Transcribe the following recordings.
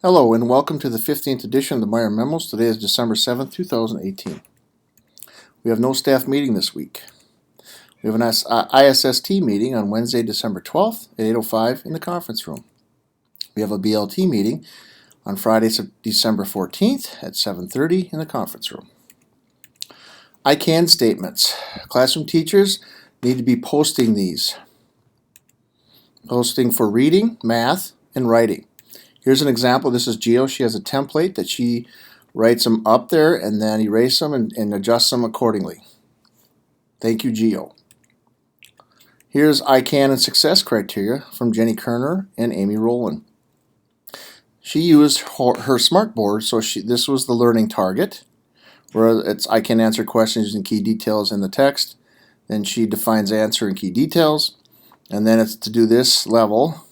Hello and welcome to the 15th edition of the Meyer Memos. Today is December 7th, 2018. We have no staff meeting this week. We have an ISST meeting on Wednesday, December 12th at 8:05 in the conference room. We have a BLT meeting on Friday, December 14th at 7:30 in the conference room. I can statements. Classroom teachers need to be posting these. Posting for reading, math, and writing. Here's an example. This is Geo. She has a template that she writes them up there and then erase them and adjusts them accordingly. Thank you, Geo. Here's I Can and Success criteria from Jenny Kerner and Amy Rowland. She used her smartboard, so this was the learning target, where it's I can answer questions using key details in the text. Then she defines answer and key details, and then it's to do this level.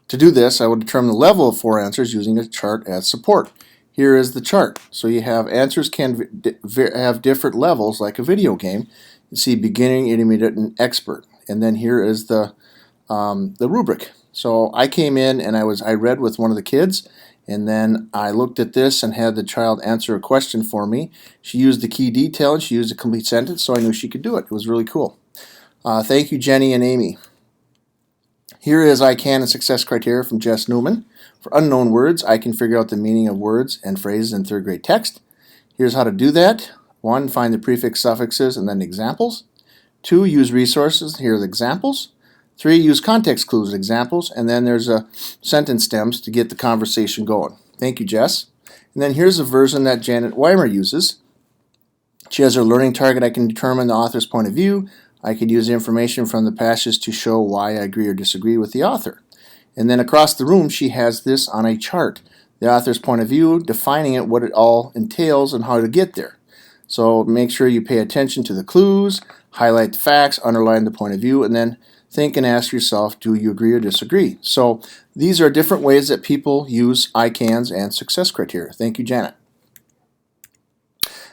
To do this, I will determine the level of 4 answers using a chart as support. Here is the chart. So you have answers can have different levels like a video game. You see beginning, intermediate, and expert. And then here is the rubric. So I came in and I read with one of the kids, and then I looked at this and had the child answer a question for me. She used the key detail and she used a complete sentence, so I knew she could do it. It was really cool. Thank you, Jenny and Amy. Here is I Can and Success criteria from Jess Newman. For unknown words, I can figure out the meaning of words and phrases in third grade text. Here's how to do that. 1. Find the prefix, suffixes, and then examples. 2. Use resources. Here are the examples. 3. Use context clues, examples, and then there's a sentence stems to get the conversation going. Thank you, Jess. And then here's a version that Janet Weimer uses. She has her learning target. I can determine the author's point of view. I could use information from the passage to show why I agree or disagree with the author. And then across the room, she has this on a chart. The author's point of view, defining it, what it all entails, and how to get there. So make sure you pay attention to the clues, highlight the facts, underline the point of view, and then think and ask yourself, do you agree or disagree? So these are different ways that people use I Cans and success criteria. Thank you, Janet.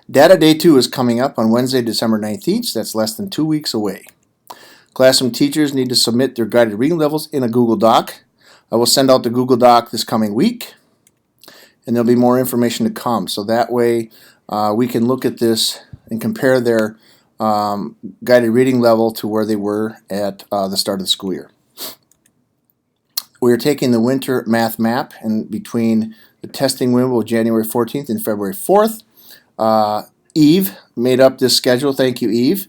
Data Day 2 is coming up on Wednesday, December 19th. That's less than 2 weeks away. Classroom teachers need to submit their guided reading levels in a Google Doc. I will send out the Google Doc this coming week, and there'll be more information to come. So that way we can look at this and compare their guided reading level to where they were at the start of the school year. We are taking the winter math map in between the testing window of January 14th and February 4th. Eve made up this schedule. Thank you, Eve.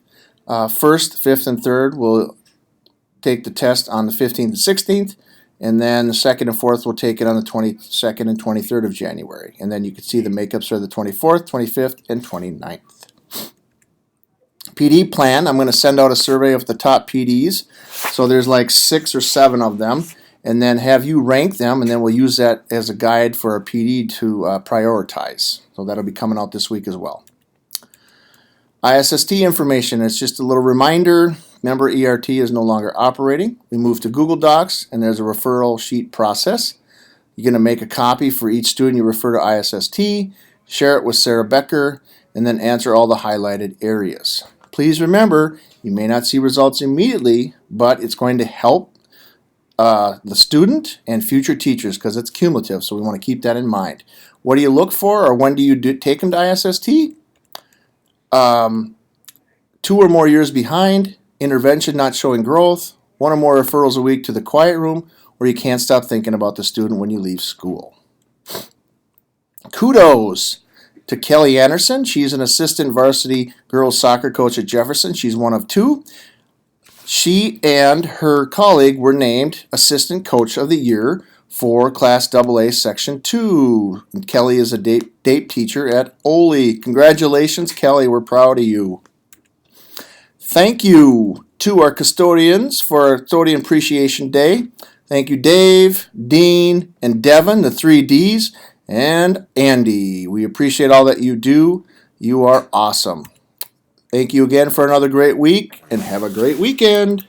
1st, 5th, and 3rd will take the test on the 15th and 16th, and then the 2nd and 4th will take it on the 22nd and 23rd of January. And then you can see the makeups are the 24th, 25th, and 29th. PD plan, I'm going to send out a survey of the top PDs. So there's like 6 or 7 of them, and then have you rank them, and then we'll use that as a guide for our PD to prioritize. So that'll be coming out this week as well. ISST information, it's just a little reminder. Remember, ERT is no longer operating. We moved to Google Docs, and there's a referral sheet process. You're going to make a copy for each student you refer to ISST, share it with Sarah Becker, and then answer all the highlighted areas. Please remember, you may not see results immediately, but it's going to help the student and future teachers because it's cumulative, so we want to keep that in mind. What do you look for, or when do you take them to ISST? 2 or more years behind, intervention not showing growth, 1 or more referrals a week to the quiet room, or you can't stop thinking about the student when you leave school. Kudos to Kelly Anderson. She's an assistant varsity girls soccer coach at Jefferson. She's one of 2. She and her colleague were named Assistant Coach of the Year for Class AA Section 2. And Kelly is a DAPE teacher at Ole. Congratulations, Kelly. We're proud of you. Thank you to our custodians for our Custodian Appreciation Day. Thank you, Dave, Dean, and Devin, the 3 Ds, and Andy. We appreciate all that you do. You are awesome. Thank you again for another great week, and have a great weekend.